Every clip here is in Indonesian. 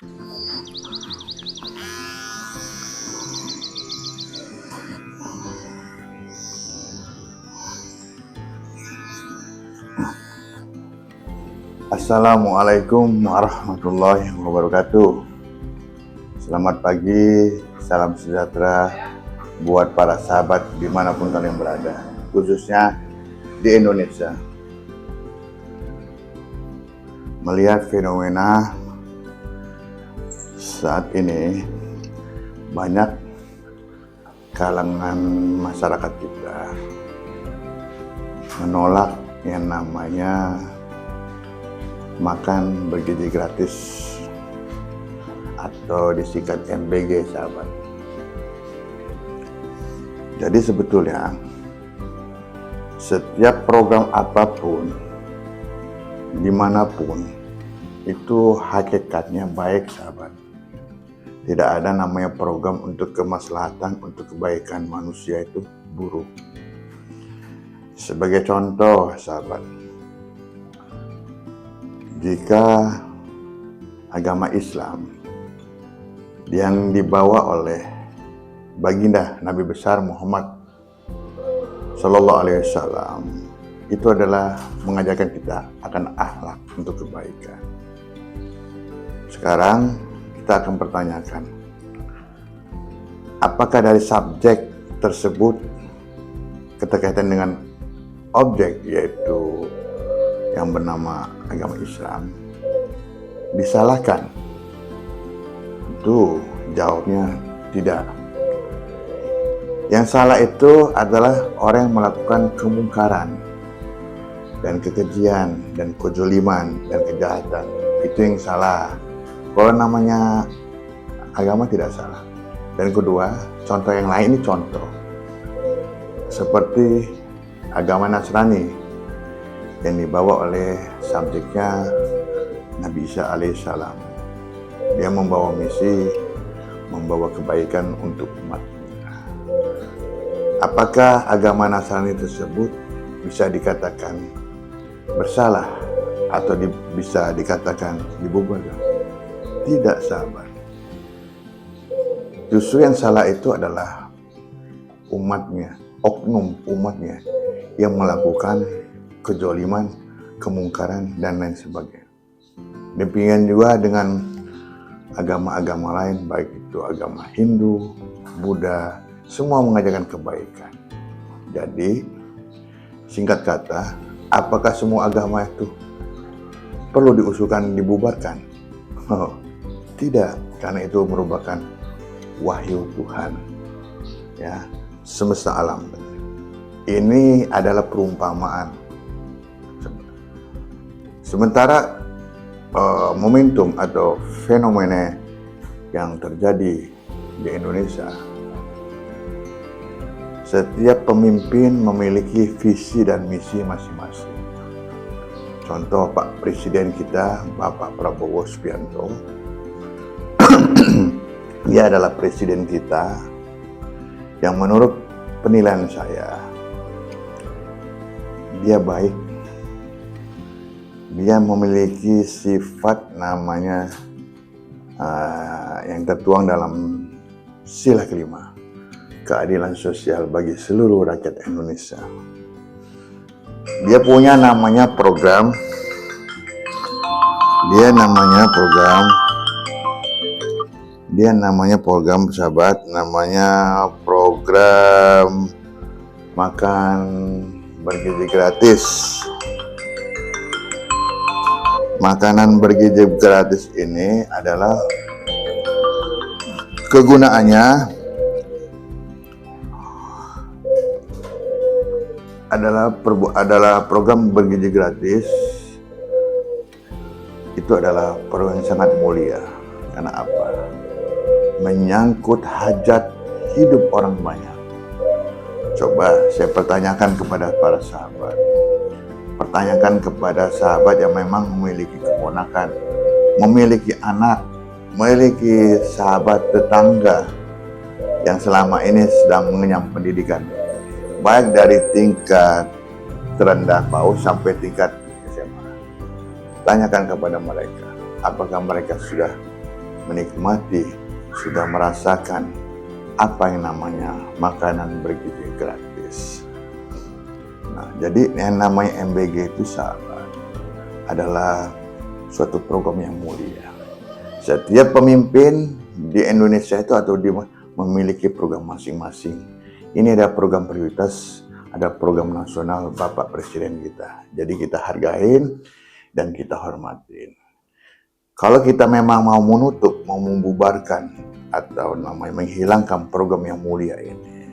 Assalamualaikum warahmatullahi wabarakatuh. Selamat pagi, salam sejahtera buat para sahabat dimanapun kalian berada, khususnya di Indonesia. Melihat fenomena saat ini, banyak kalangan masyarakat kita menolak yang namanya makan bergizi gratis atau disingkat MBG, sahabat. Jadi sebetulnya setiap program apapun dimanapun itu hakikatnya baik, sahabat. Tidak ada namanya program untuk kemaslahatan, untuk kebaikan manusia itu buruk. Sebagai contoh, sahabat, jika agama Islam yang dibawa oleh baginda Nabi besar Muhammad Sallallahu Alaihi Wasallam itu adalah mengajarkan kita akan akhlak untuk kebaikan. Sekarang kita akan pertanyakan, apakah dari subjek tersebut keterkaitan dengan objek, yaitu yang bernama agama Islam, disalahkan? Itu jawabnya tidak. Yang salah itu adalah orang yang melakukan kemungkaran dan kekejian dan kezaliman dan kejahatan. Itu yang salah. Kalau namanya agama tidak salah. Dan kedua, contoh yang lain ini contoh seperti agama Nasrani yang dibawa oleh subjeknya Nabi Isa alaihissalam. Dia membawa misi, membawa kebaikan untuk umatnya. Apakah agama Nasrani tersebut bisa dikatakan bersalah atau bisa dikatakan dibubarkan? Tidak, sahabat. Justru yang salah itu adalah umatnya, oknum umatnya yang melakukan kezaliman, kemungkaran, dan lain sebagainya. Demikian juga dengan agama-agama lain, baik itu agama Hindu, Buddha, semua mengajarkan kebaikan. Jadi, singkat kata, apakah semua agama itu perlu diusulkan dibubarkan? Oh, tidak, karena itu merupakan wahyu Tuhan, ya, semesta alam. Ini adalah perumpamaan. Sementara momentum atau fenomena yang terjadi di Indonesia, setiap pemimpin memiliki visi dan misi masing-masing. Contoh Pak Presiden kita, Bapak Prabowo Subianto, dia adalah presiden kita yang menurut penilaian saya, dia baik. Dia memiliki sifat namanya yang tertuang dalam sila kelima, keadilan sosial bagi seluruh rakyat Indonesia. Dia punya namanya program, sahabat, namanya program makan bergizi gratis. Makanan bergizi gratis ini adalah kegunaannya adalah program bergizi gratis. Itu adalah program yang sangat mulia. Karena apa? Menyangkut hajat hidup orang banyak. Coba saya pertanyakan kepada para sahabat. Pertanyakan kepada sahabat yang memang memiliki keponakan, memiliki anak, memiliki sahabat tetangga yang selama ini sedang mengenyam pendidikan, baik dari tingkat terendah PAUD sampai tingkat SMA. Tanyakan kepada mereka, apakah mereka sudah menikmati, sudah merasakan apa yang namanya makanan bergizi gratis. Nah, jadi yang namanya MBG itu sahabat adalah suatu program yang mulia. Setiap pemimpin di Indonesia itu atau memiliki program masing-masing. Ini ada program prioritas, ada program nasional Bapak Presiden kita. Jadi kita hargain dan kita hormatin. Kalau kita memang mau menutup, mau membubarkan atau namanya menghilangkan program yang mulia ini,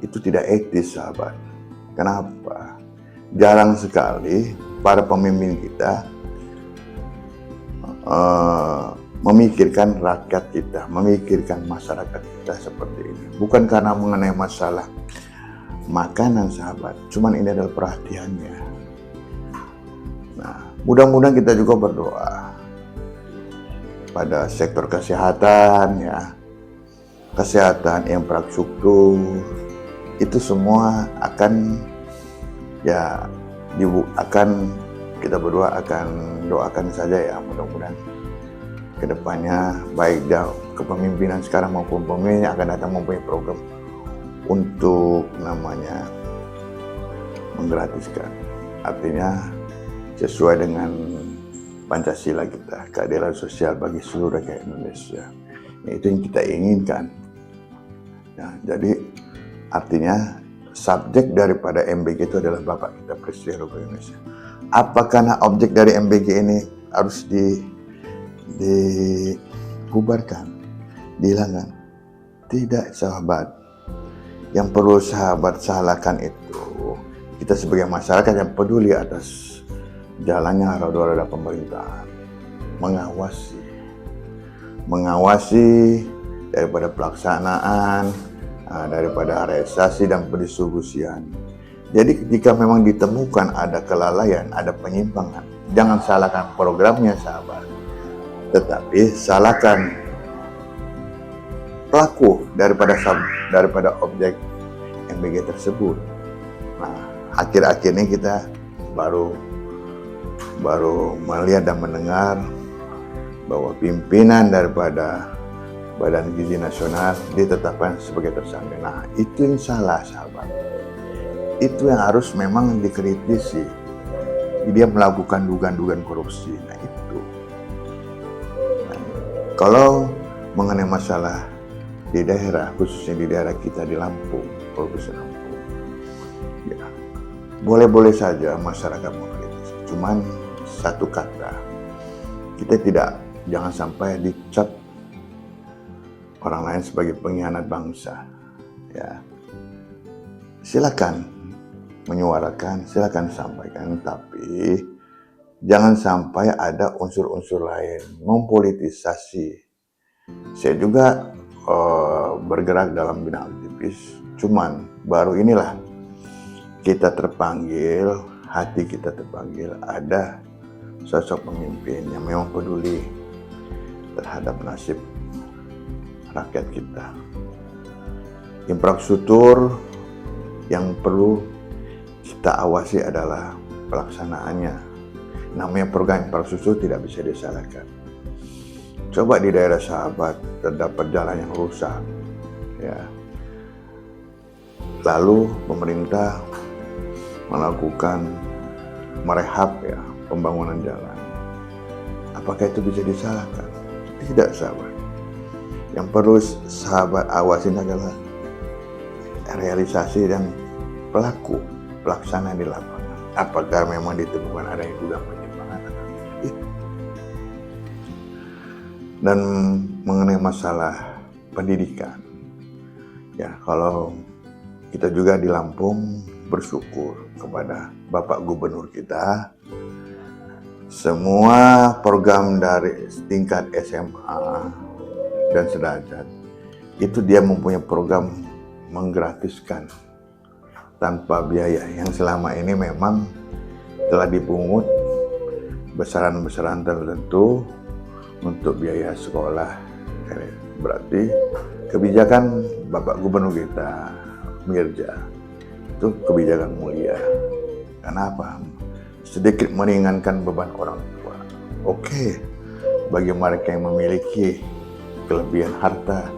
itu tidak etis sahabat. Kenapa? Jarang sekali para pemimpin kita memikirkan rakyat kita, memikirkan masyarakat kita seperti ini. Bukan karena mengenai masalah makanan sahabat, cuman ini adalah perhatiannya. Nah, mudah-mudahan kita juga berdoa pada sektor kesehatan ya, kesehatan, infrastruktur, itu semua akan kita berdua akan doakan saja ya, mudah-mudahan kedepannya baik kepemimpinan sekarang maupun pemimpin yang akan datang mempunyai program untuk namanya menggratiskan, artinya sesuai dengan Pancasila kita, keadilan sosial bagi seluruh rakyat Indonesia. Nah, itu yang kita inginkan. Nah, jadi artinya subjek daripada MBG itu adalah Bapak kita Presiden Republik Indonesia. Apakah objek dari MBG ini harus dibubarkan, dihilangkan? Tidak sahabat. Yang perlu sahabat salahkan itu kita sebagai masyarakat yang peduli atas jalannya roda-roda pemerintahan, mengawasi daripada pelaksanaan, daripada realisasi dan pendistribusian. Jadi ketika memang ditemukan ada kelalaian, ada penyimpangan, jangan salahkan programnya sahabat, tetapi salahkan pelaku daripada objek MBG tersebut. Nah, akhir-akhir ini kita baru melihat dan mendengar bahwa pimpinan daripada Badan Gizi Nasional ditetapkan sebagai tersangka. Nah, itu yang salah sahabat. Itu yang harus memang dikritisi. Dia melakukan dugaan-dugaan korupsi. Nah, itu. Nah, kalau mengenai masalah di daerah, khususnya di daerah kita di Lampung, Provinsi Lampung, ya, boleh-boleh saja masyarakat mengkritisi. Cuman satu kata, kita jangan sampai dicap orang lain sebagai pengkhianat bangsa. Ya, silakan menyuarakan, silakan sampaikan, tapi jangan sampai ada unsur-unsur lain mempolitisasi. Saya juga bergerak dalam bidang aktivis, cuman baru inilah kita terpanggil, hati kita terpanggil, ada sosok pemimpin yang memang peduli terhadap nasib rakyat kita. Infrastruktur yang perlu kita awasi adalah pelaksanaannya. Namanya program infrastruktur tidak bisa disalahkan. Coba di daerah sahabat terdapat jalan yang rusak, ya. Lalu pemerintah melakukan merehab ya pembangunan jalan. Apakah itu bisa disalahkan? Tidak sahabat. Yang perlu sahabat awasin adalah realisasi dan pelaksana di lapangan. Apakah memang ditemukan ada yang dugaan penyimpangan atau tidak? Dan mengenai masalah pendidikan, ya kalau kita juga di Lampung bersyukur kepada Bapak Gubernur kita, semua program dari tingkat SMA dan sederajat itu dia mempunyai program menggratiskan tanpa biaya yang selama ini memang telah dipungut besaran-besaran tertentu untuk biaya sekolah. Berarti kebijakan Bapak Gubernur kita Mirja itu kebijakan mulia. Kenapa? Sedikit meringankan beban orang tua. Oke, bagi mereka yang memiliki kelebihan harta,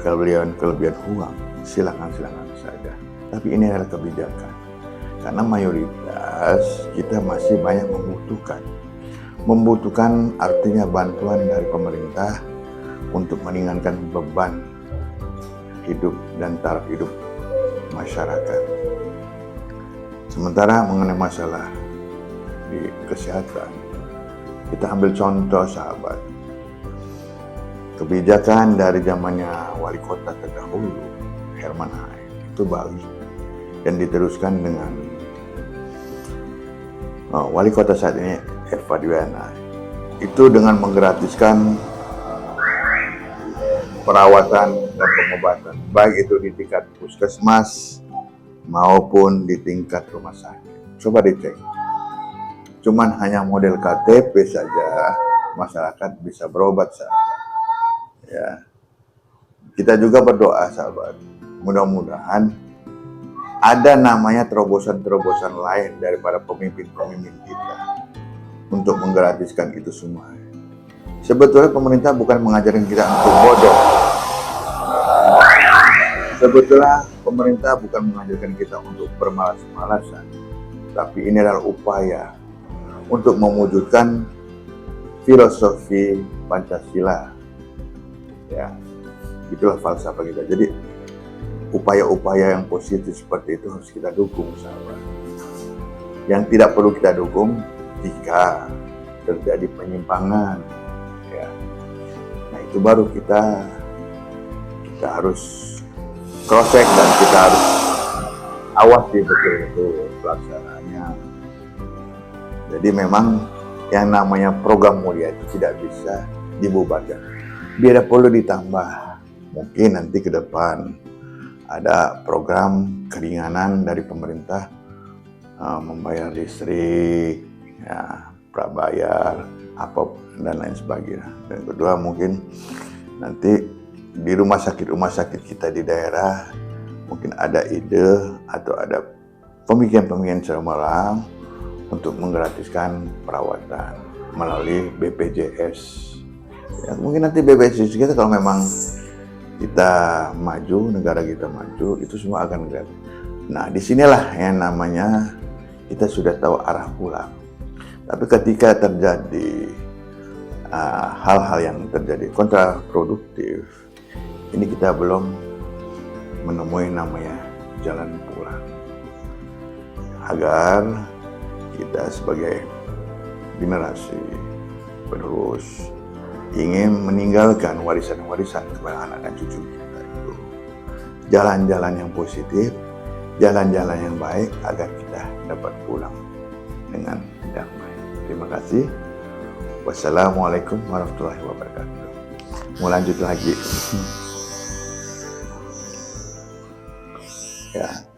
kelebihan uang, silakan saja. Tapi ini adalah kebijakan. Karena mayoritas kita masih banyak membutuhkan. Membutuhkan artinya bantuan dari pemerintah untuk meringankan beban hidup dan taraf hidup masyarakat. Sementara mengenai masalah di kesehatan, kita ambil contoh sahabat. Kebijakan dari zamannya wali kota terdahulu, Herman Hain, itu bagus. Dan diteruskan dengan wali kota saat ini, Eva Diana. Itu dengan menggratiskan perawatan dan pengobatan, baik itu di tingkat puskesmas maupun di tingkat rumah sakit. Coba dicek. Cuman hanya model KTP saja masyarakat bisa berobat, sahabat. Ya. Kita juga berdoa, sahabat. Mudah-mudahan ada namanya terobosan-terobosan lain daripada pemimpin-pemimpin kita untuk menggratiskan itu semua. Sebetulnya pemerintah bukan mengajarkan kita untuk bodoh. Sebetulnya pemerintah bukan mengajarkan kita untuk bermalas-malasan. Tapi ini adalah upaya untuk mewujudkan filosofi Pancasila. Ya, itulah falsafah kita. Jadi upaya-upaya yang positif seperti itu harus kita dukung, sahabat. Yang tidak perlu kita dukung jika terjadi penyimpangan, ya. Nah, itu baru kita harus cross check dan kita harus awasi betul-betul pelaksanaannya. Jadi memang yang namanya program mulia itu tidak bisa dibubarkan. Bila perlu ditambah, mungkin nanti ke depan ada program keringanan dari pemerintah, membayar listrik, ya, prabayar, apa dan lain sebagainya. Dan kedua mungkin nanti di rumah sakit kita di daerah mungkin ada ide atau ada pemikiran cemerlang untuk menggratiskan perawatan melalui BPJS. Ya, mungkin nanti BPJS kita kalau memang kita maju, negara kita maju, itu semua akan gratis. Nah, disinilah yang namanya kita sudah tahu arah pulang. Tapi ketika terjadi hal-hal yang terjadi kontraproduktif, ini kita belum menemui namanya jalan pulang. Agar kita sebagai generasi penerus ingin meninggalkan warisan-warisan kepada anak dan cucu kita itu jalan-jalan yang positif, jalan-jalan yang baik agar kita dapat pulang dengan damai. Terima kasih. Wassalamualaikum warahmatullahi wabarakatuh. Mau lanjut lagi. Ya.